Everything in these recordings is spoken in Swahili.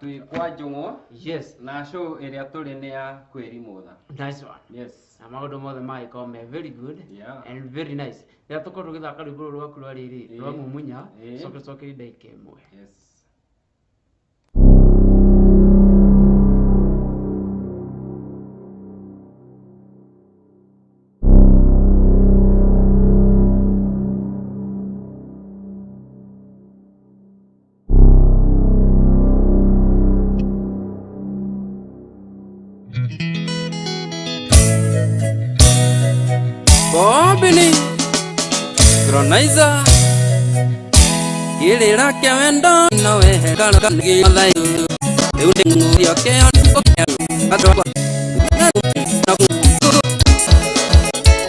twi kwa Njung'u. Yes. Na show ĩrĩa tũrĩ nĩ ya Kwirimutha. Nice one. Yes. Na maũndũ mothe magĩkorwo me very good. Yeah. And very nice. Rĩrĩa tũkorwo tũgĩthaka rwĩmbo rũrũ rwaku rwa rĩrĩ rwa Mumunya, coke ndagĩka ĩmwe. Yes. Bobini shronizer Ilira kewendo no we kana kangi malai Eude nguri okay on atwa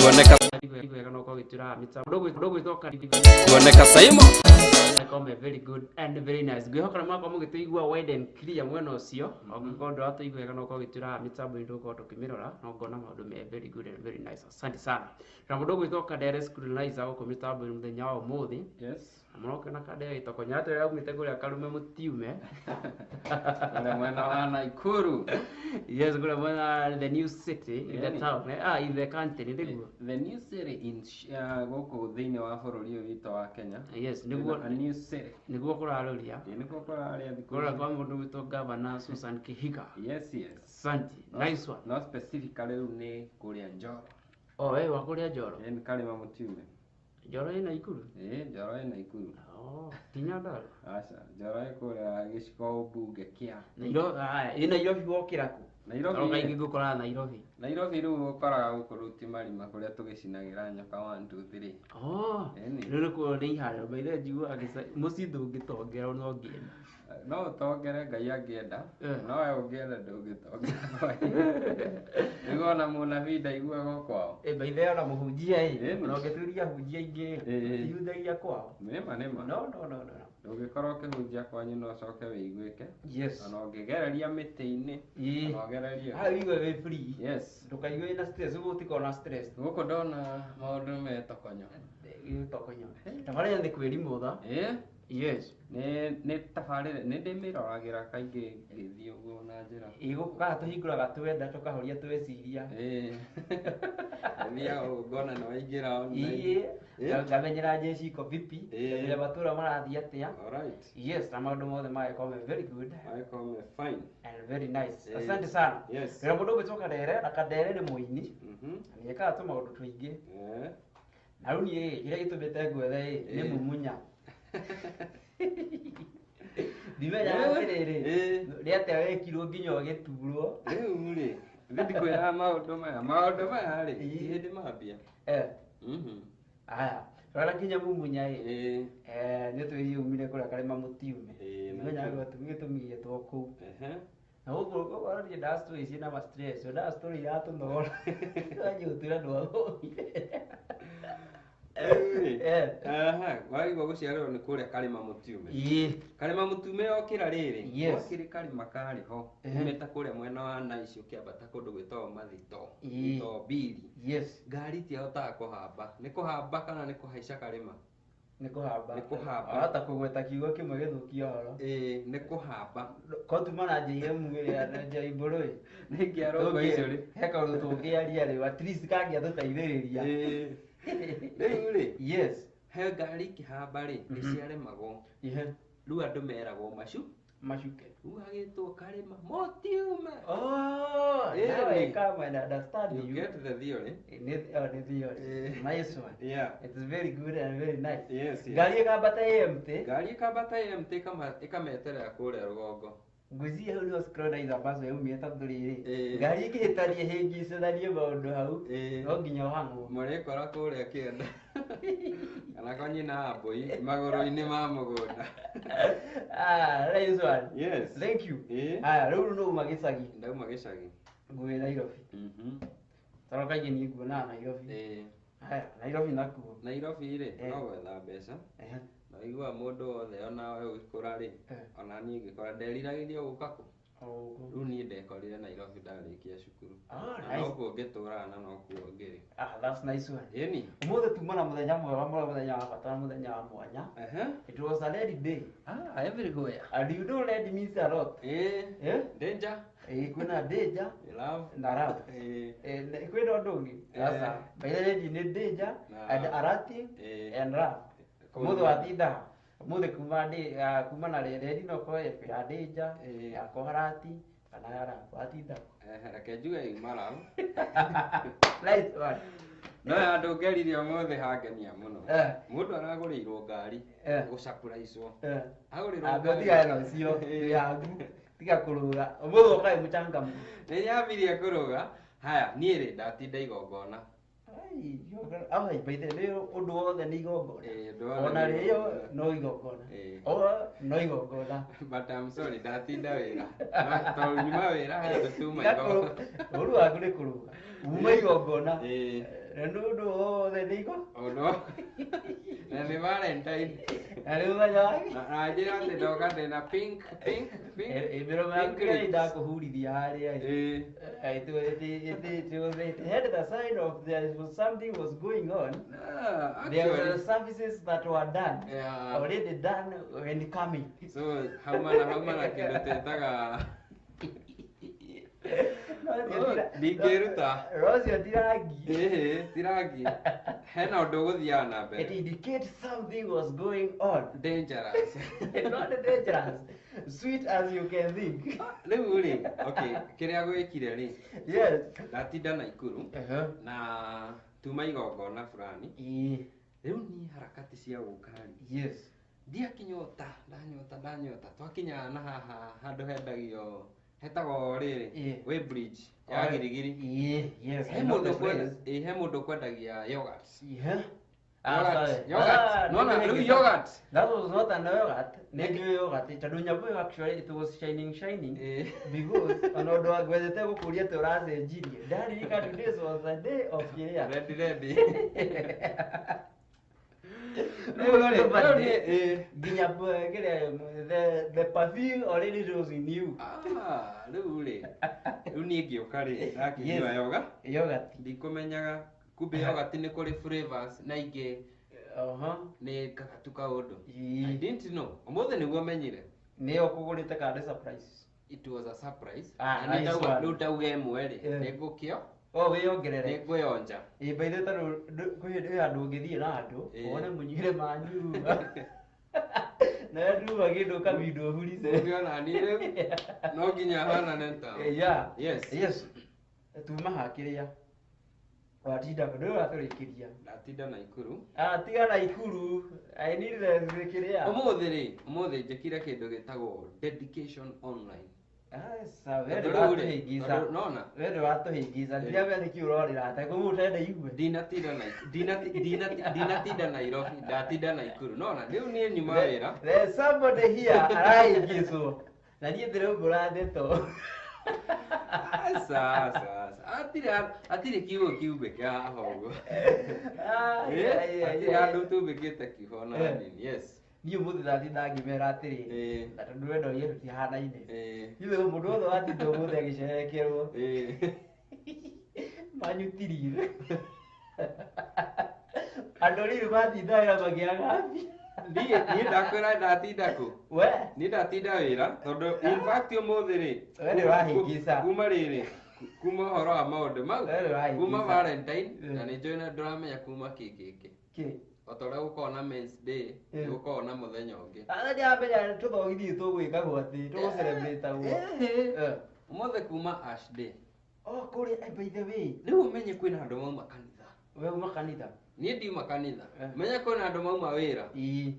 kuoneka kuoneka saimo very good and very nice. Ngwĩhoka mwako mũgĩtũigua wide and clear mwena ũcio. Ongĩkorwo ndũratũigua wega no ũgĩtũra mĩtambo ĩrĩa tũkorwo tũkĩmĩrora no ngona maũndũ me very good and very nice. Asante sana. Na mũndũ ũgwĩtwo Kandeere shronizer gũkũ mĩtambo ĩrĩa mũthenya wa ũmũthĩ. Yes. Mũno na Kandeere itokonya atĩ rĩrĩa umĩte kũrĩa Karume mũtiume. Kũrĩa mwena wa Naikuru. Yes, kũrĩa mwena the new city in the town. In the country nĩguo. The new city in gũkũ thĩinĩ wa bũrũri ũyũ witũ wa Kenya. Yes, nĩguo a new city. Nĩguo kũrarũria. Nĩguo kũrarũria thikũ. Kũrĩa kwa mũndũ witũ Governor Susan Kihika. Yes, yes. Asante. Nice one. No specifically rĩu nĩ kũrĩa Njoro. Oh, wa kũrĩa Njoro. Nĩ Karima mũtiume. Njoro ĩna Ikuru? Njoro ĩna Ikuru. Ti Nyandarua? Aca, Njoro ĩkũrĩa gĩcigo mbunge kĩa. Nairobi gũkĩra kũ? Nairobi kaingĩ ngũkora Nairobi. Nairobi rĩu ũkoraga gũkũ rĩu ti marima kũrĩa tũgĩcinagĩra nyoka 1 2 3. Rĩu nĩkuo nĩ iharĩro maithe njiguaga mũciĩ ndũngĩtongerwo no ngĩenda. No ũtongere Ngai angĩenda, no we ũngĩenda ndũngĩtongera. Nĩguo ona mũnabii ndaiguaga kwao. Maithe ona mũhunjia na ũngĩtuĩria hunjia ingĩ ihunjagia kwao. Nĩma. No. Ndũngĩkorwo ũkĩhunjia kwanyu no ũcoke wĩiguĩke. Yes. Ona ũngĩgereria mĩtĩ-inĩ. Ona ũgererie. Wigue wĩ free. Yes. Ndũkaigue wĩna stress, ũgũtikoo na stress. Gũkũ ndona maũndũ metokonyo. Tokonyo. Tabarĩra nĩ Kwirimutha. Yes. Nĩ tabarĩra nĩ ndĩmĩroragĩra kaingĩ ngĩthiĩ ũguo na njĩra. Gũkũ tũhingũraga twenda tũkahoria tweciria. Thiaga ngona nĩ waingĩra online. Ngamenyera jeshi iko vipi? Vile matũra marathiĩ atĩa? Alright. Yes, na maũndũ mothe magĩkorwo very good. Magĩkorwo fine. And very nice. Asante sana. Yes. Rĩrĩa mũndũ ũgĩtwo Kandeere, na Kandeere nĩ mũini. Nĩ ekaga tũmaũndũ tũingĩ. Na rĩu niĩ kĩrĩa gĩtũmĩte ngwethe nĩ Mumunya. Ndimenya atĩrĩrĩ, nĩ atĩa wekirwo nginya ũgĩturwo. Rĩu rĩ, ndikwĩra maũndũ maya rĩ, hĩndĩ mambia. Aya, rora kinya Mumunya nĩ twĩyumire kũrĩa Karima mũtiume. Ndimenya gĩtũmigĩtwo kũu. Na gũkũ warĩrie ndaga story ciĩna ma stress, ndaga story iratũnogora. Wanjĩ gũtuĩra ndwathũire. Waigua gũciarĩrwo nĩ kũrĩa Karima mũtiume. Karima mũtiume yokĩra rĩrĩ, wakĩrĩ karima karĩ ho. Umĩte kũrĩa mwena wa Naici ũkĩambata kũndũ gwĩtagwo Mathito, Thito Mbiri. Ngari itiahotaga kũhamba. Nĩ kũhamba kana nĩ kũhaica karima? Nĩ kũhamba. Nĩ kũhamba. Wahota kũgweta kiugo kĩmwe gĩthũkia horo. Nĩ kũhamba. Kotuma na JM na Jaibũrũ nĩ ngĩarũgĩrĩ. He kaũndũ tũngĩaria rĩu at least kangĩatũteithĩrĩria. Rĩu rĩ, yes, he ngari ikĩhamba rĩ, nĩciaremagwo. Rĩu andũ meragwo macuke. Rĩu hagĩtwo Karima mũtiume. Now I come and understand you. You get the theory. The theory. Nice one. Yeah. It's very good and very nice. Yes. Ngari ĩkambata empty. Ngari ĩkambata empty ĩkameterera kũrĩa rũgongo. Ngwĩciria hau nĩho shronizer ambazo yaumĩte rĩrĩ. Ngari ĩkĩhĩtania hĩngicithanie maũndũ hau. No nginya ũhang'wo. Mũrĩkora kũrĩa kĩanda. Kana konyina mbũi magũrũ-inĩ ma mũgũnda. Nice one. Yes. Thank you. Rĩu nũuma gĩcagi. Ndauma gĩcagi. Ngũĩ Nairobi. Tondũ kaingĩ niĩ nguonaga Nairobi. Nairobi nakuo. Nairobi rĩ, no gwetha mbeca. Na igua mũndũ wothe ona we ũgĩkũra rĩ, ona niĩ ngĩkora nderiragĩria gũka kũ. Rĩu niĩ ndekorire Nairobi ndarĩkia cukuru. Nice. No kuo ngĩtũũraga na no kuo ngĩrĩ. That's nice one. Ĩni. Ũmũthĩ tuma na mũthenya mwega, mũthenya wa bata, mũthenya wa mwanya. It was a red day. Everywhere. And you know red means a lot. Danger. Kwĩna danger. Love. Na love. Kwĩna ũndũ ũngĩ. Sasa, by the way nĩ danger and alerting and love. Mũthĩ watinda. Mũthĩ kuma na red no kwa ya danger, ya koharati, kana ya love. Watinda. Reke njuge yuma love. Nice one. No andũ ngeririe ũmũthĩ hangenia mũno. Mũndũ aragũrĩirwo ngari gũcapuraicwo. Agũrĩirwo ngari. Tiga ĩno cio yagu. Tiga kũrũga. Ũmũthĩ ũkaĩ mũchangamu. Nĩnyambirie kũrũga. Haya, niĩ rĩ ndatinda igongona. By the way ũndũ wothe nĩ igongona. Ona rĩo no igongona. No igongona. But I'm sorry, ndatinda wĩra. Tondũ nyuma wĩra haya tũtuma igongona. Ũru waku nĩ kũrũga. Uma igongona. Na ũndũ wothe nĩ igongona. No. Na nĩ Valentine. Na rĩu mũthenya wake. Na njĩra atĩ ndoka ndĩna pink. Mĩromo yaku nĩ ndakũhurithia harĩa. It had the sign of there was something was going on. There were services that were done. Already done and coming. So how mana kĩndũ twĩtaga ndingĩruta. Rocio tirangi. Tirangi. Hena ũndũ ũgũthiaga na mbere. It indicates something was going on. Dangerous. Not dangerous. Sweet as you can think. Rĩu rĩ, okay, kĩrĩa gwĩkire rĩ. Yes. Ndatinda Naikuru. Na tuma igongona fulani. Rĩu niĩ harakati cia gũka rĩ. Yes. Ndiakinyota, ndanyota. Twakinya na haha handũ hendagio hetagwo rĩrĩ we bridge ya girigiri. Yes. He mũndũ kwendagia yogurt. Yogurt. No, rĩu yogurt. That was not an yogurt. Nĩ yogurt. Tondũ nyabu actually it was shining. Because on ũndũ wa gwethete gũkũria te ũracenjirie. Ndarika today was the day of year. Ready. The perfume already shows in you. Rĩu niĩ ngĩũka rĩ ndakinyua yogurt. Ndikũmenyaga kumbe yogurt nĩ kũrĩ flavors na ingĩ nĩ kakatu kaũndũ. I didn't know. Ũmũthĩ nĩguo menyire. Nĩyo kũgũrĩte kandi surprise. It was a surprise. Rĩu ndauga ĩmwe rĩ nĩngũkĩo. Wĩongerere. Nĩngwĩonja. By the way kwĩ andũ ũngĩthiĩ na andũ wone mũnyuire manyu. Na nduga kĩndũ kabindo hurice. Ũngĩona niĩ rĩu no nginya hanane ta. Yes. Tuma hakĩrĩa. Watinda ndũ watũrĩkĩria. Ndatinda Naikuru. Tiga Naikuru. I need the kĩrĩa. Ũmũthĩ njĩkire kĩndũ gĩtagwo dedication online. Wende watũhĩngica ndiramenya nĩkĩ ũrorĩra ate kũmũtenda igue. Ndinatinda Nairobi, ndatinda Naikuru. Nona rĩu niĩ nyuma wĩra. There's somebody here arahĩngicwo. Na niĩ ndĩraugũra ndeto. Atirĩ kiugo kiumbĩke haha ũguo. Atirĩ andũ tumbĩkĩte kiugo na nini. Yes. Niĩ mũthĩ ndatinda ngĩmera atĩrĩ na tondũ wendo yetu tihanaine. Ithuĩ mũndũ wothe watinda ũmũthĩ agĩcerekerwo. Manyutirire. Andũ rĩu matinda wĩra magĩaga mbia. Niĩ ndakwĩra ndatinda kũ? Niĩ ndatinda wĩra tondũ in fact ũmũthĩ rĩ. We nĩũrahĩngĩca. Kuma rĩrĩ. Kuma ũhoro wa maũndũ mau. Kuma Valentine na nĩnjũĩ ndũramenya kuma kĩkĩkĩ. Otorĩa gũkorwo na Men's Day, gũkorwo na mũthenya ũngĩ. Ndiamenya tũthogithie tũgwĩkagwo atĩ tũgũ-celebrate guo. Ũmũthĩ kuma Ash Day. Kũrĩa by the way. Rĩu ũmenye kwĩna andũ mauma kanitha. We uma kanitha? Niĩ ndiuma kanitha. Menya kwĩna andũ mauma wĩra.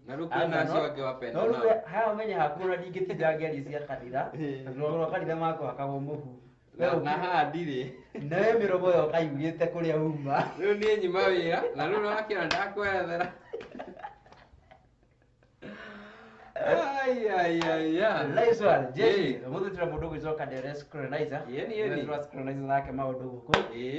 Na rĩu kwĩna acio angĩ wapenda nao. Haya ũmenye hakuna ndingĩtinda ngĩaria cia kanitha. Tondũ kanitha makũhakagwo mũhu. Na haha ndirĩ. Nawe mĩromo ĩyo kaigĩte kũrĩa uma. Rĩu niĩ nyuma wĩra na rĩu wakĩra ndakwethera. Nice one. Jay, mũthĩ tũra mũndũ gwĩtwo Kandeere shronizer. Tũra shronizer nake maũndũ gũkũ.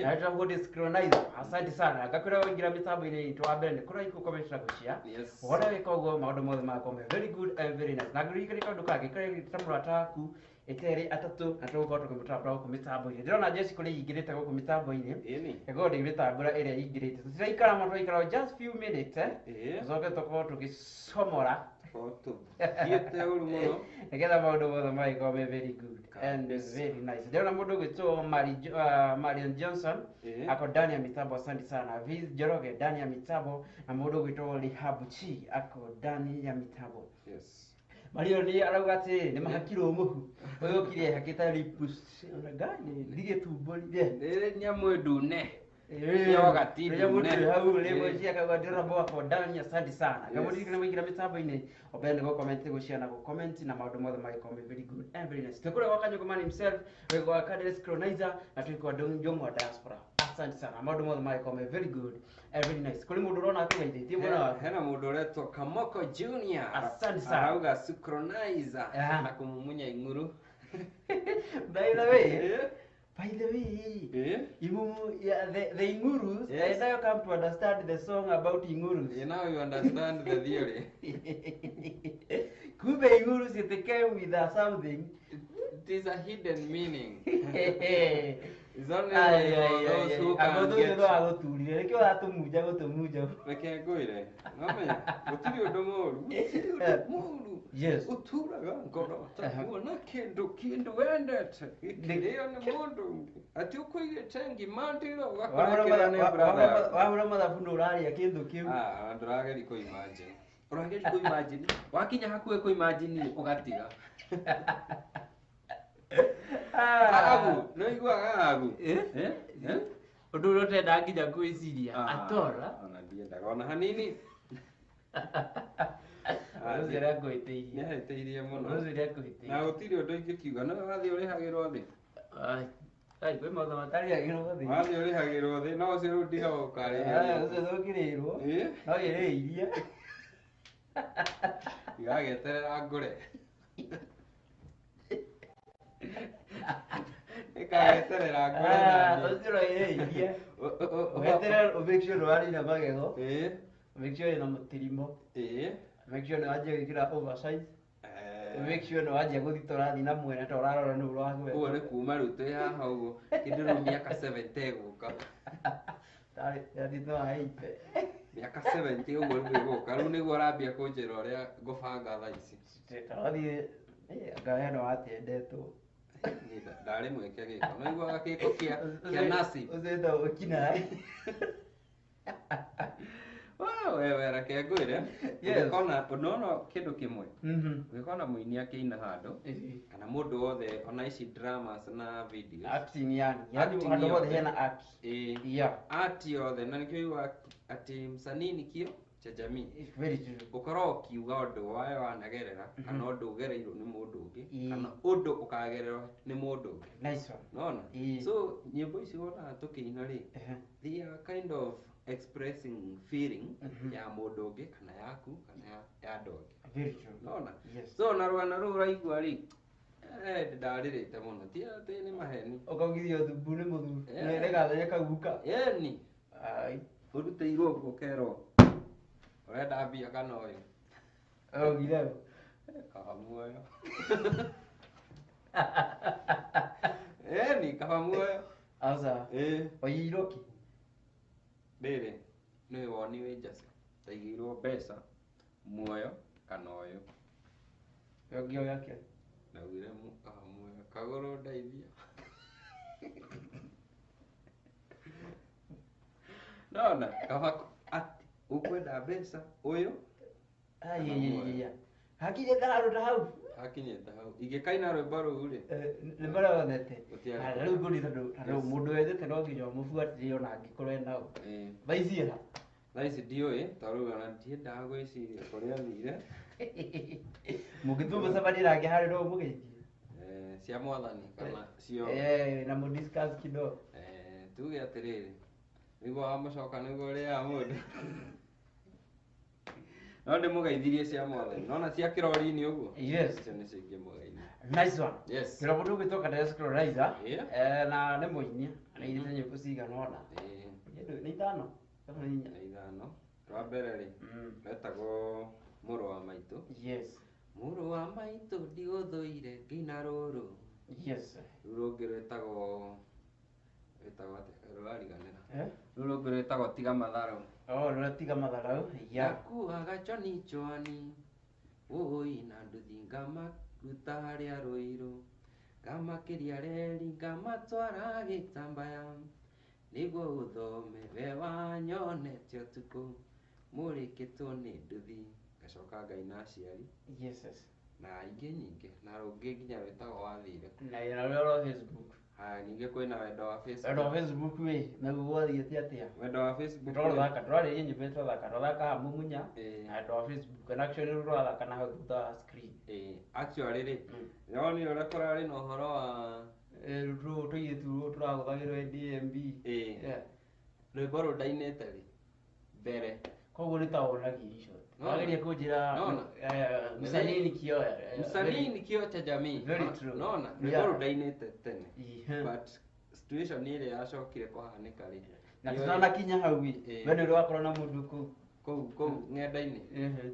Na tũra mũndũ shronizer. Asante sana. Ngakwĩra ũingĩra mĩtambo-inĩ itũ wa mbere nĩ kũraiku comment na gũshare. Wona wĩka ũguo maũndũ mothe magakorwo me very good and very nice. Na ngũririkania kaũndũ kangĩ karĩa ta mũrata waku eteri atatu na tugokorwo tukimutambura guku mitambo-ini ndirona Jesse kuri ingirite guku mitambo-ini ego ndigitambura iria ingirite tutiraikara mo twaikara just few minutes tucoke tukorwo tugisomora thiete uru muno nigetha maundu mothe magĩkorwo me very good and very nice ndirona mundu gwitwo Marion Johnson ako ndani ya mitambo asante sana Viz Joroge ndani ya mitambo na mundu gwitwo Rehab Chi ako ndani ya mitambo Marion ni arauga ati ni mahakirwo muhu uyu kire hakita lipus gani ndige tumbo ni nyamu ndune yoga timu ne hau lebo cia kagwa ndira bo ako ndani asante sana kama ndikire mwingira mitambo-ini obende go comment gucia na go comment na maundu mothe magĩkorwo me very good and very nice tukure kwa Kanyungu Man himself we go Kandeere shronizer na tuko ndongo diaspora asante sana maundu mothe magĩkorwo me very good and very nice kuri mundu urona atugeithĩtie mbona hena mundu uretwo Kamoko Junior asante sana arauga shronizer na kumumunya inguru by the way the Ingurus, yes. Now you come to understand the song about Ingurus. Now you understand the theory. Kumbe Ingurus, it came with something. It is a hidden meaning. It's only for those who can get Rekengwire. Ngamenya, gutiri undu moru. Yes. Uturaga ngoro. Takuona kindu wendete. Ndiyo ni mundu. Ati ukwigite ngimandiro ugakora ne brother. Wabura mathabu nduraria kindu kiu. Ndurageri ku imagine. Urageri ku imagine. Wakinya hakuhe ku imagine ugatiga. Agu, no igua agu. Undu urotenda nginya gwiciria atora. Ona ndiendaga ona hanini. Uzira gwiteirie. Nĩ hĩtĩirie mũno. Uzira gwiteirie. Na gũtirĩ ũndũ ingĩkiuga no wathiĩ ũrĩhagĩrwo thĩ. Ai, kwĩ maũndũ matarĩhagĩrwo thĩ. Wathiĩ ũrĩhagĩrwo thĩ no ũcio rĩu ndiga ũkarĩhĩrwo. Ũcio ndũngĩrĩhwo. No ĩrĩ iria. Igageterera ngũre. Ikageterera ngũre na ũcio no ĩrĩ iria. Ũgeterera make sure nĩwarĩna magego. Make sure ĩna mũtirimo. Make sure nĩwanjia gwĩkĩra oversize. Make sure nĩwanjia gũthiĩ tũrathiĩ na mwena ta ũrarora nũũ ũragwetha. Ũguo nĩ kuma rĩu twĩ haha ũguo kĩndũ rĩu mĩaka 70 ĩgũka. Tarĩ no haite. Mĩaka 70 ũguo rĩu ĩgũka rĩu nĩguo ũrambia kũnjĩra ũrĩa ngũbanga thaa ici. Tũrathiĩ Ngai no atendetwo. Ndarĩ mweke gĩko no iguaga gĩko kĩa nasi. Ũceta ũkina. Wewe reke ngwĩre ũngĩkona ũnona kĩndũ kĩmwe ũngĩkona mũini akĩina handũ kana mũndũ wothe ona ici dramas na video acting yani handũ hothe hena art art yothe na nĩkĩo yuga atĩ msanii ni kio cha jamii very true ũkorwo ũkiuga ũndũ wayo wanagerera kana ũndũ ũgereirwo nĩ mũndũ ũngĩ kana ũndũ ũkagererwo nĩ mũndũ ũngĩ nice one nona so nyĩmbo ici wonaga tũkĩina rĩ they are kind of expressing feeling ya mundu ungi kana yaku kana ya andũ angĩ very true nona so na rwana rũu raigua rĩ ndarirĩte mũno ti atĩ nĩ maheni ũkaugithio thumbu nĩ mũthuri nĩgathenya kaguka yeni ai ũrutĩirwo ũguo kerwo ũrenda mbia kana ũyũ augire kaba muoyo yeni kaba muoyo asa oyiroki rĩrĩ nĩ woni wĩ njacĩ taigĩirwo mbeca muoyo kana ũyũ yongio yake ndaugire muoyo kagũrũ ndeithia nona kaba ati ukwenda mbeca ũyũ aiya hakinyĩte handũ ta hau hakinyĩte hau ingĩkaina rwĩmbo rũu rĩ nĩ marotete rĩu ngũri tondũ mũndũ wethete no nginya ũmũbuatĩrĩre ona angĩkorwo ena ũ thaici ha thaici ndiũĩ tondũ ona ndiendaga gwĩciria kũrĩa athire mũngĩtua mũcemania nake harĩ no ũmũgeithie cia mwathani kana cio na mũdiscuss kidogo tuge atĩrĩrĩ nĩguo wamũcoka nĩguo ũrĩaga mũndũ no ndĩmũgeithirie cia mwathani nona cia kĩrori-inĩ ũguo icio nĩ cingĩmũgeithia nice one kĩro mũndũ ũgĩtwo Kandeere shronizer na nĩ mũini na irĩte nyĩmbo cigana ũna nĩ ithano rwa mbere rĩ wetagwo mũrũ wa maitũ Muru wa maitu ndiguthuire ngina ruru. Yes. Ruru rwetagwo rwariganira. Ruru rwetagwo tiga matharu. Tiga matharu. Nakuaga choni choni. Oi na nduthi ngamaruta haria ruiru. Ngamakiria reri ngamatwara gitambaya. Niguo uthome we wanyonete utuku. Murikitwo ni nduthi. Gacoka ngaina aciari. Yes. Na ingĩ nyingĩ na rũngĩ nginya rwĩtagwo wathire. Na rũrĩa Facebook. Ningĩ kwĩna wendo wa Facebook. Wendo wa Facebook we, naguo wathiĩte atĩa? Wendo wa Facebook. Tũrathaka, tũrarĩrĩria nyĩmbo tũrathaka hamumunya. Na wendo wa Facebook, na actually tũrathaka na hau thutha wa screen. Actually rĩ, nĩwonire ũrĩa kũrarĩ na ũhoro wa tũirĩtu tũrahũthagĩrwo DMB. Rwĩmbo rũndainĩte rĩ mbere. Koguo nĩ ta wonagia icio. Wageria kujira msanii nikioya. Msanii nikio cha jamii. Very true. Naona rwĩmbo rũndainĩte tene. But situation ile yacokire kwahanĩka rĩ. Na tũrana kinya hau wi. We nĩ ũrakorwo na mũndũ kũu ng'enda-inĩ.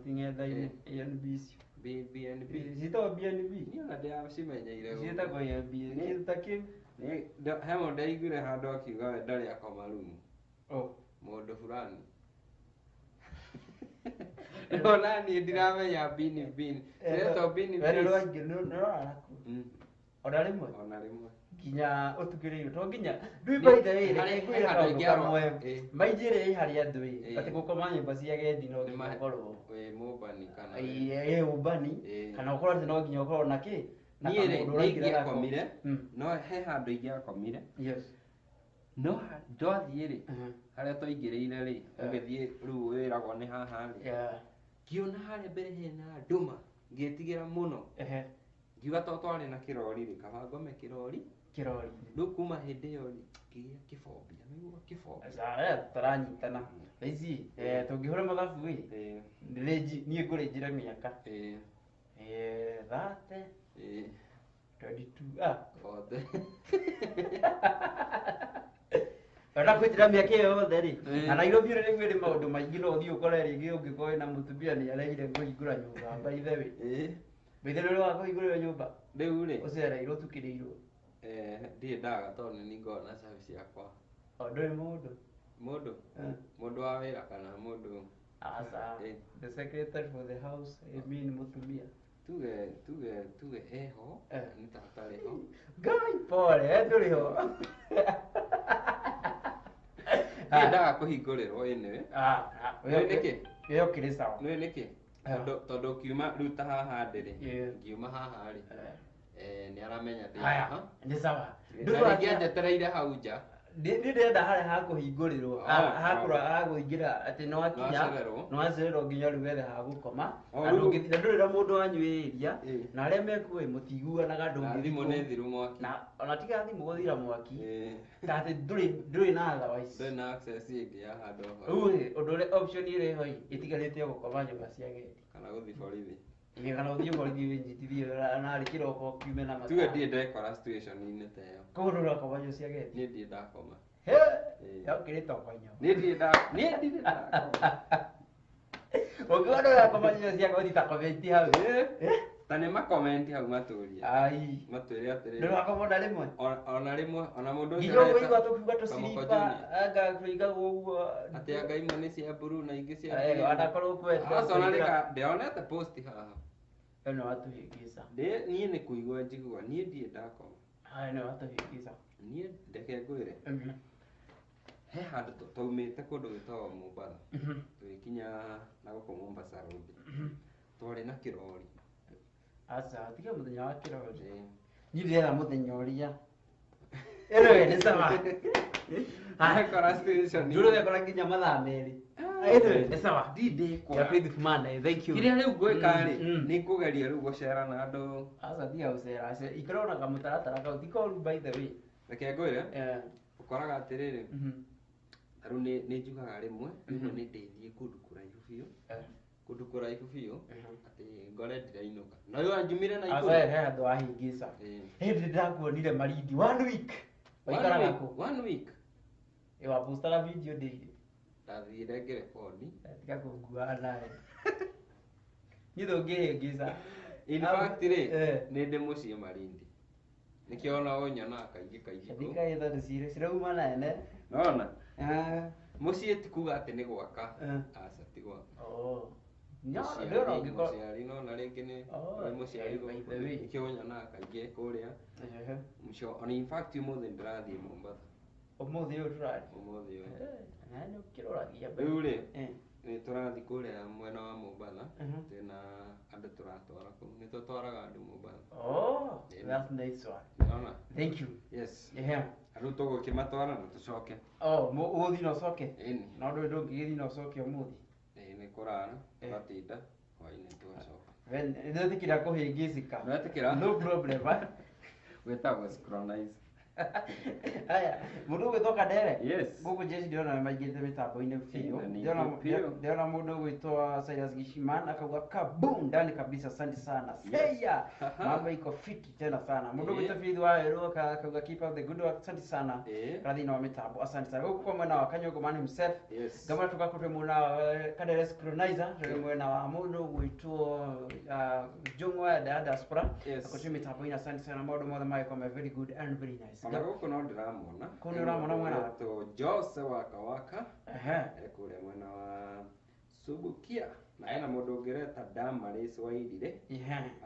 Ti ng'enda-inĩ NBC. BNB. Zito BNB. Niĩ ona ndĩracimenyeire. Zitagwo BNB. Kita kim. Hemo ndaiguire handũ akiuga we ndarĩ akoma rumu. Mũndũ fulani. Ona niĩ ndiramenya bini. Reto bini. Wena rwangi nũraraku. Ona rĩmwe. Nginya ũtukĩrĩirwo to nginya ndũĩ the way reke handũ kamwe maingĩrĩ harĩ andũ ĩ atĩ gũkoma nyũmba cia gendi no nginya ũkorwo mũmbani kana ũmbani kana ũkorwo atĩ no nginya ũkorwo na kĩ niĩ ingĩakomire no he handũ ingĩakomire no ndathiĩ rĩ harĩa twaingĩrĩire rĩ ũgĩthiĩ rĩu wĩragwo nĩ haha rĩ ngĩona harĩa mbere hena ndũma ngĩtigĩra mũno ngiuga to twarĩ na kĩrori rĩ kaba ngome kĩrori rĩu kuma hĩndĩ ĩyo rĩ ngĩgĩa kĩbombia nĩguo kĩbombia tũranyitana ici tũngĩhũra mathabu ĩ niĩ ngũrĩnjĩre mĩaka 30 22 othe ona kwĩnjĩra mĩaka ĩyo yothe rĩ na Nairobi rĩu ĩrĩ maũndũ maingĩ no ũthiĩ ũkore rĩngĩ ũngĩkorwo na mũtumia nĩ aregire kũhingũra nyũmba by the way Bĩthĩ nĩ wa kũhingũrĩrwo nyũmba rĩu rĩ ũcereirwo tukĩrĩirwo ndiĩ ndaga tondũ nĩ ngoragwo na cabi ciakwa ndũrĩ mũndũ wa wĩra kana mũndũ the secretary for the house mean mũtumia tuge eho nĩ tatarĩ ho Ngai pole ndũrĩ ho ndiĩ ndaga kũhingũrĩrwo anyway nĩkĩ wĩyo kĩrĩ sawa nĩkĩ tondũ kiuma rĩu ta haha ndĩrĩ ngiuma haha rĩ nĩ aramenya ndĩ haha nĩ sawa ndũngĩanjetereire hau nja ndĩrenda harĩa ha kũhingũrĩrwo ha kũingĩra atĩ no wacererwo nginya rĩu wethe ha gũkoma na ndũrĩ na mũndũ wanyuĩria na arĩa mekuĩ mũtiguanaga thimũ nĩ thiru mwaki na ona tiga thimũ gũthira mwaki ta atĩ ndũrĩ na otherwise ndũrĩ na access ĩngĩ ya handũ rĩu ũndũ ũrĩa option ĩrĩ ho ĩtigarĩte gũkoma nyũmba cia gendi kana gũthiĩ borithi kana gũthiĩ borithi wĩnyitithie narĩ kĩroko kiume na tuge ndiĩ ndekora situation-inĩ ta ĩyo koguo ndũrakoma nyũmba cia gendi niĩ ndiĩ ndakoma yaũkĩrĩ tokonyo niĩ ndiĩ ndakoma ũngĩona ndũrakoma nyũmba cia gendi ta komenti hau ta nĩ makomenti hau matũria matwĩre atĩrĩrĩ ndũrakoma ona rĩmwe ona mũndũ ũcio nginya ũguo tũkiuga tũciripa anga kũigagwo ũguo atĩ anga imwe nĩ cia blue na ingĩ cia anakorwo kwenda ndĩonete post haha ĩno watũhĩngĩca niĩ nĩ kũigua njiguaga niĩ ndiĩ ndakoma ĩno watũhĩngĩca niĩ ndeke ngwĩre he handũ twaumĩte kũndũ gwĩtagwo Mombasa tũgĩkinya na gũkũ Mombasa road twarĩ na kĩrori aca tiga mũthenya wa kĩrori niĩ ndĩrenda mũthenya ũrĩa ĩno nĩ sawa ndekora station ndũrĩkora nginya mathaa merĩ nĩ sawa ndindĩkora kĩrĩa rĩu ngwĩka rĩ nĩ kũgeria rĩu gũcera na andũ aca tiga gũcera ikorwo na kamũtaratara kau ti koru by the way reke ngwĩre ũkoraga atĩrĩrĩ rĩu nĩ njugaga rĩmwe nĩ ndĩthiĩ kũndũ kũraihu biũ atĩ ngore ndirainũka na rĩu anjumire na ikũrũ he handũ wahingĩca hĩndĩ ndĩrakuonire Malindi 1 week waikaraga kũ 1 week wapostaga video daily ndathire ngĩrekondi tiga kũnguaga nawe niĩ ndũngĩhĩngĩca In fact nä ndä må ciä Malindi nä ona onyona kaingä thika itha ndä cirauma nene nona må ciä ti kuga atä nä gwaka aca ti gwaka mũciari nona rĩngĩ nĩ mũciari nĩkĩo nyonaga kaingĩ kũrĩa ona in fact ũmũthĩ ndĩrathiĩ Mombasa ũmũthĩ ũyũ tũrathiĩ nĩ ũkĩroragia rĩu rĩ nĩ tũrathiĩ kũrĩa mwena wa Mombasa twĩna andũ tũratwara kũu nĩ tũtwaraga andũ Mombasa that's nice one nona thank you yes rĩu tũgũkĩmatwara na tũcoke ũgũthiĩ na ũcoke na ũndũ ndũngĩgĩthiĩ na ũcoke ũmũthĩ nĩ kũrara tũgatinda hwaĩ-inĩ tũgacoka nĩtĩkĩra kũhĩngĩcĩka nĩtĩkĩra no problem gwĩtagwo shronizer aya mũndũ ũgwĩtwo Kandeere gũkũ jeshi ndĩrona maingĩte mĩtambo-inĩ biũ ndĩrona mũndũ ũgwĩtwo Cyrus Gishiman akauga kaboom ndani kabisa asante sana seya mambo iko fiti tena sana mũndũ ũgwĩtwo Faith Waweru akauga keep up the good work asante sana thĩinĩ wa mĩtambo asante sana gũkũ kwa mwena wa Kanyungu Man himself ngamara tũgakorwo mwena wa Kandeere shronizer tũrĩ mwena wa mũndũ ũgwĩtwo Jungwa diaspora akũcio mĩtambo-inĩ asante sana maũndũ mothe magĩkorwo very good and very nice ona gũkũ no ndĩramona kũu nĩ ũramona mwena to Jose waka kũrĩa mwena wa Subukia na ena mũndũ ũngĩreta Damaris Wairire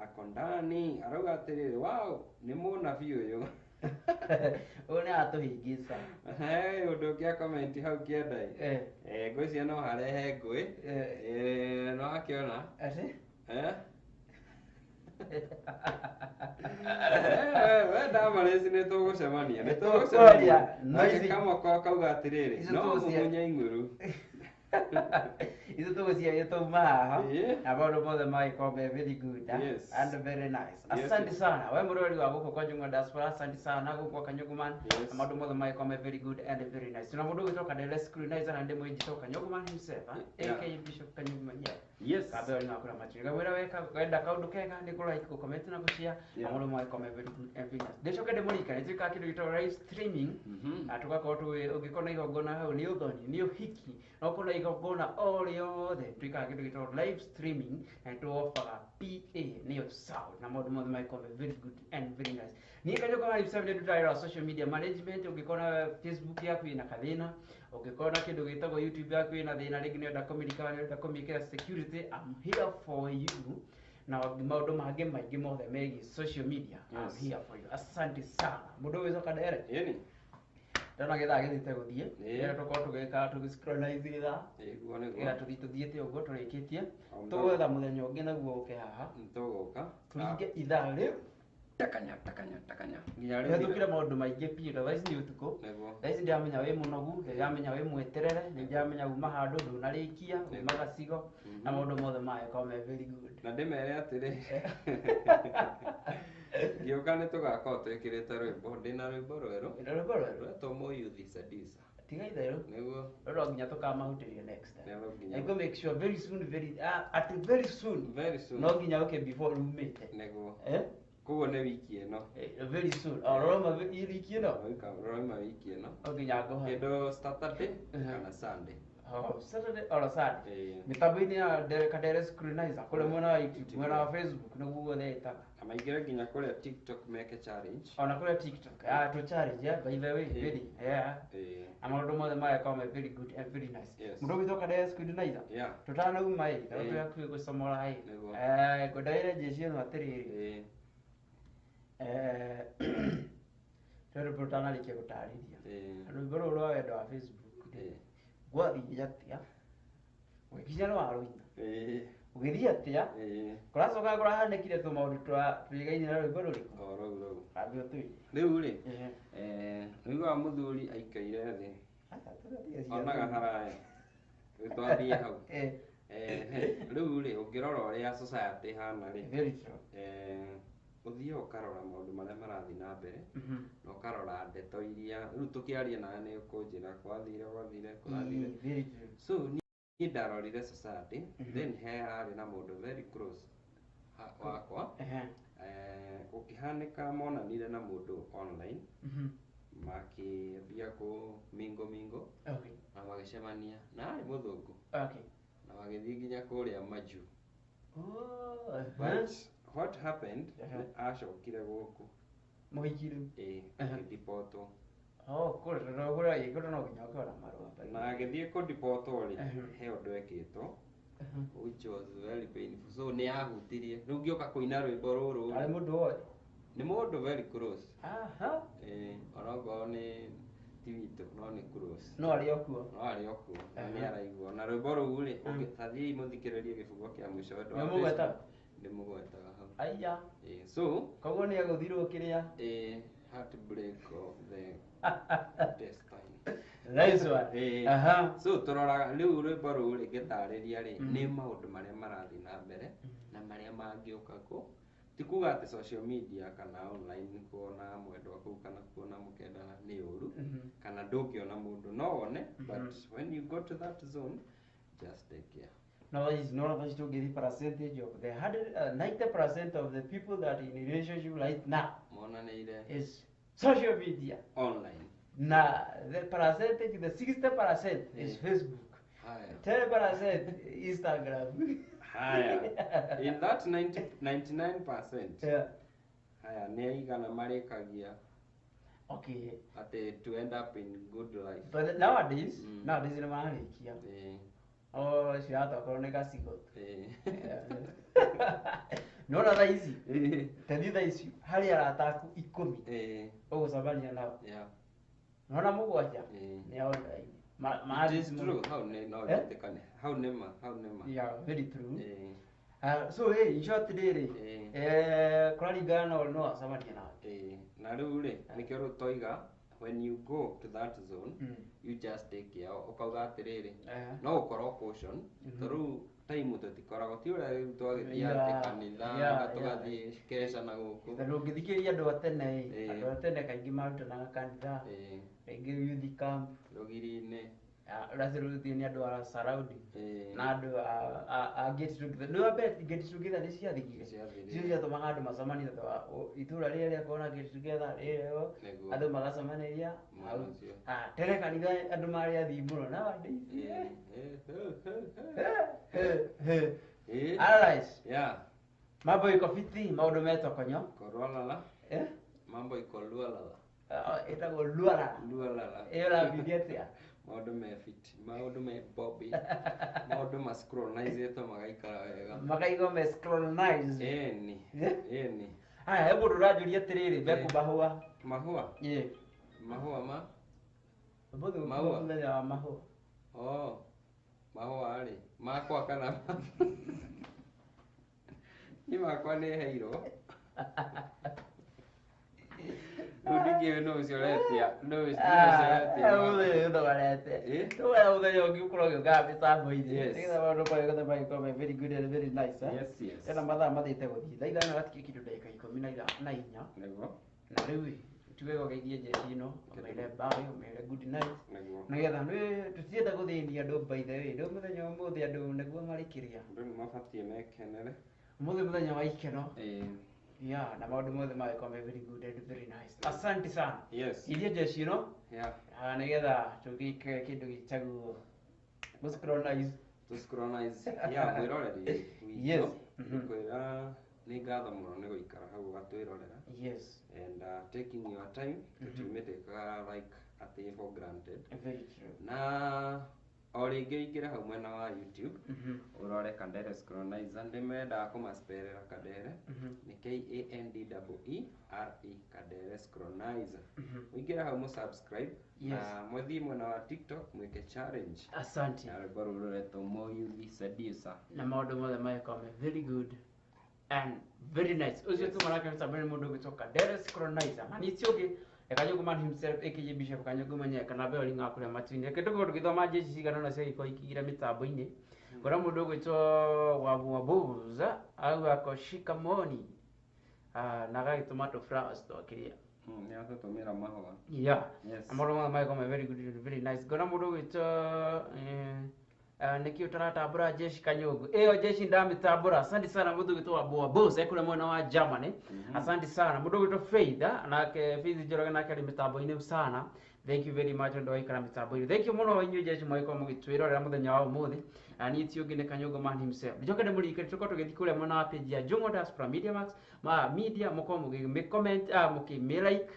ako ndani arauga atĩrĩrĩ wow nĩ mũnabii ũyũ ũyũ nĩ atũhĩngĩca ũndũ ũngĩ akomenti hau kĩenda-ĩ ngwĩciria no harehe ngũĩ no akĩona we Damaris nĩ tũgũcemania nĩ tũgũcemania kamoko kauga atĩrĩrĩ no mũmunye ing'uru ithu tũgũciaria twauma haha na maũndũ mothe magĩkorwo very good and very nice asante sana we mũrori wa gũkũ kwa Jungwa diaspora asante sana gũkũ kwa Kanyungu Man na maũndũ mothe magĩkorwo very good and very nice tuna mũndũ ũgwĩtwo Kandeere shronizer na ndĩ mwĩnjitwo Kanyungu Man himself aka Bishop Kanyungu Man kabeo nĩ makũra matirĩga wĩra wenda kaũndũ kega nĩ kũlike gũcomment na gũshare na maũndũ magĩkorwo very good and very nice ndĩcoke ndĩmũririkanie nĩtwĩkaga kĩndũ gĩtagwo live streaming na tũgakorwo ũngĩkorwo na igongona hau nĩ ũthoni nĩ ũhiki na ũkorwo na igongona o rĩothe twĩkaga kĩndũ gĩtagwo live streaming na nĩtũofaga PA nĩyo sound na maũndũ mothe magĩkorwo very good and very nice niĩ Kanyungu Man himself nĩ ndutaga wa social media management ũngĩkorwo na Facebook yaku ĩna kathĩna ũngĩkorwo na kĩndũ gĩtagwo YouTube yaku ĩna thĩna rĩngĩ nĩ ũrenda kũmĩrika nĩ ũrenda kũmĩkĩra security I'm here for you na maũndũ mangĩ maingĩ mothe megiĩ social media I'm here for you asante sana mũndũ ũgwĩtwo Kandeere ndona gĩthaa gĩthĩte gũthiĩ rĩrĩa tũkorwo tũgĩka tũgĩscrollize gĩthaa tũthiĩte ũguo tũrĩkĩtie tũgwetha mũthenya ũngĩ naguo ũke haha tũringe ithaa rĩu takanya nginya maũndũ maingĩ piũ thaa ici nĩ ũtukũ thaa ici ndiramenya wĩ mũnogu ndiramenya wĩ mweterere ndiramenya uma handũ ndũnarĩkia uma gacigo na maũndũ mothe magĩkorwo me very good na ndĩmere atĩrĩ gĩũka nĩ tũgakorwo twĩkĩrĩte rwĩmbo ndĩna rwĩmbo rwerũ rwetwo Moyuthi Sadisa tiga itherũ nĩguo rũrũ nginya tũkamahutĩria next time I go make sure very soon no nginya ũke before rumĩte nĩguo koguo nĩ wiki ĩno very soon roma wiki ĩno roma wiki ĩno nginya ngũha kĩndũ Saturday kana Sunday Saturday or Sunday mĩtambo-inĩ ya Kandeere shronizer kũrĩa mwena wa YouTube mwena wa Facebook nĩguo guothe ĩtaga na maingĩre nginya kũrĩa TikTok meke challenge ona kũrĩa TikTok to challenge by the way very na maũndũ mothe magĩkorwo me very good and very nice mũndũ ũgwĩtwo Kandeere shronizer tũtanauma tondũ hakuhĩ gũcomora ngwendaĩre jeshi ĩno atĩrĩrĩ tondũ tũtanarĩkia gũtarĩria rwĩmbo rũrũ rwa wendo wa Facebook gwathiĩ atĩa ũgĩkinya nĩ warũina ũgĩthiĩ atĩa kũracoka kũrahanĩkire tũmaũndũ twĩgaine na rwĩmbo rũrĩkũ rũu ambia ũtũire rĩu rĩ ũiguaga mũthuri aikaire thĩ onaga haraya twathiĩ hau rĩu rĩ ũngĩrora ũrĩa society ĩhana rĩ ũthiĩ ũkarora maũndũ marĩa marathiĩ na mbere na ũkarora ndeto iria rĩu tũkĩaria nawe nĩ ũkũnjĩra kũrathire so niĩ ndarorire society then he harĩ na mũndũ very close wakwa ũkĩhanĩka monanire na mũndũ online makĩambia mingo na magĩcemania na arĩ mũthũngũ na magĩthiĩ nginya kũrĩa Maju what happened acokire guku muhikire dipoto kule rogora yigoro no ginyakora marwa na agithie ko dipoto ri he undu ekitwo which was very painful so ni ahutirie riu ngioka kuina rwimbo ruru ari mundu oi ni mundu very close onogo ni tiwito no ni close no ari okuo ni araigua na rwimbo ruru ri ungitathii muthikiririe gibugo kia mwisho ndo ni mugwetaga hau aiya so koguo ni aguthirwo kiria heartbreak of the destiny nice one so turoraga riu rwimbo ruru ri gitariria ri ni maundu maria marathi na mbere na maria mangiuka ko tikuga ati social media kana online kuona mwendwa kuu kana kuona mukendana ni uru kana ndungiona mundu no one but when you go to that zone just take care. No, it's not about to give the percentage of the 90% of the people that in relationship right now is social media online. Now the percentage, the 60% is Facebook. 10% Instagram. Higher. In that 99%. Higher. Neigana marekagia. Okay. To end up in good life. But nowadays in America. Oh, she had a chronic sigot. No, not easy. Tell you that hali ya ataku ikumi. Sabania now. Yeah. No na mugwaja. Ni online. It is true. How nema. Yeah, very true. So in short today kurarigana no Sabania now. Na riu ri nikero toiga when you go to that zone you just take care ukauga atiriri no ukoro caution through time tutikorago ti ura twagithia kanitha tugathie kesha na guku ndu ngithikiria andu atene kaingi marutanaga kanitha kaingi youth camp rugiri-ini raciruthi ni andu a surrounding na andu a get together no bet get together ni ciathigire cia tumaga andu macamania itura rĩrĩa kona get together rĩrĩa andu magacamaniria tene kanitha andu marĩ athii mũno na alright mambo iko fiti maundu metokonyo korwalala mambo iko lualala etagwo lualala iyo la bidiatia maundu me fit maundu me bobby maundu ma scrollnize to magaikara wega magaigo me scrollnize eni haya hebu turajuria tiriri beku mahua mahua bodo mahua ya mahua mahua ari makwa kana ni makwa ni heiro Udiki no sioletia ndo walete to wala udayo ngikuro gabi tambo ide ngira bado kwa yote by come very good and very nice yes ena mathaa mathite guthi thaitha na gatiki kindu ndeka 14 nego na riu tuwego geithie jeshi no omere bye omere good night na getha nwe tutienda guthinia andu by the way ndo muthenya umuthi andu neguo marikiria ndu mabatie mekenere umuthi muthenya wa ikeno yeah na maundu mothe magikome very good and very nice asante sana yes irie jeshi no na getha tugike kindu gitagwo scrollnize yeah we're already yes kwira ni ngatho muno ni guikara hau gatwirorera yes and taking your time tumeteka like at for granted very true na oringi ikira hau mwena wa YouTube urore Kandeere Scrollnizer ndimenda kumasperera Kandeere ni KANDEERE Kandeere Scrollnizer uingira hau mu subscribe na mwethi mwena wa TikTok mwike challenge asante na barurore to mo youth seducer na maundu mothe magikome very good and very nice ucio tu maraka mtabeni mundu gitoka Kandeere Scrollnizer mani ciongi Kanyungu Man himself AKA Bishop Kanyungu Man kana be oringa kure matini kindu githoma jeshi cigana na cia iko ikigira mitambo-ini kora mundu gwitwo wabuza au akoshika moni na gagituma to flowers to kiria ni atutumira mahua yes amoro ma come very good very nice kora mundu gwitwo nikio taratambura jeshi Kanyungu iyo jeshi ndamitambura asante sana mundu gwitwo wabuza kule mwana wa Germany asante sana mundu gwitwo Faith nake Faith Njoroge nake ari mitambo-ini sana Thank you very much ndo ikara mitambo. Thank you muno wanyu jeshi mwaiko mugitwirorera muthenya wa umuthi. Ani ti ungi ne Kanyungu Man himself. Njoke ndemurike tuko tugithi kule mwana wa page ya Jungo Diaspora Media Max. Ma media muko mugi comment muki like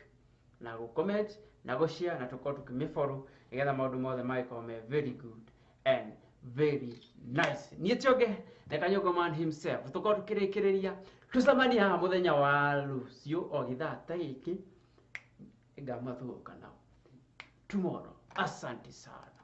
na go comment na go share na tuko tukimifollow igetha maundu mothe maiko me very good and very nice. Ni ti ungi ne Kanyungu Man himself. Tuko tukirikiriria tucemania muthenya wa rucio o githaa ta giki ngamathuka nao tomorrow. Asante sana.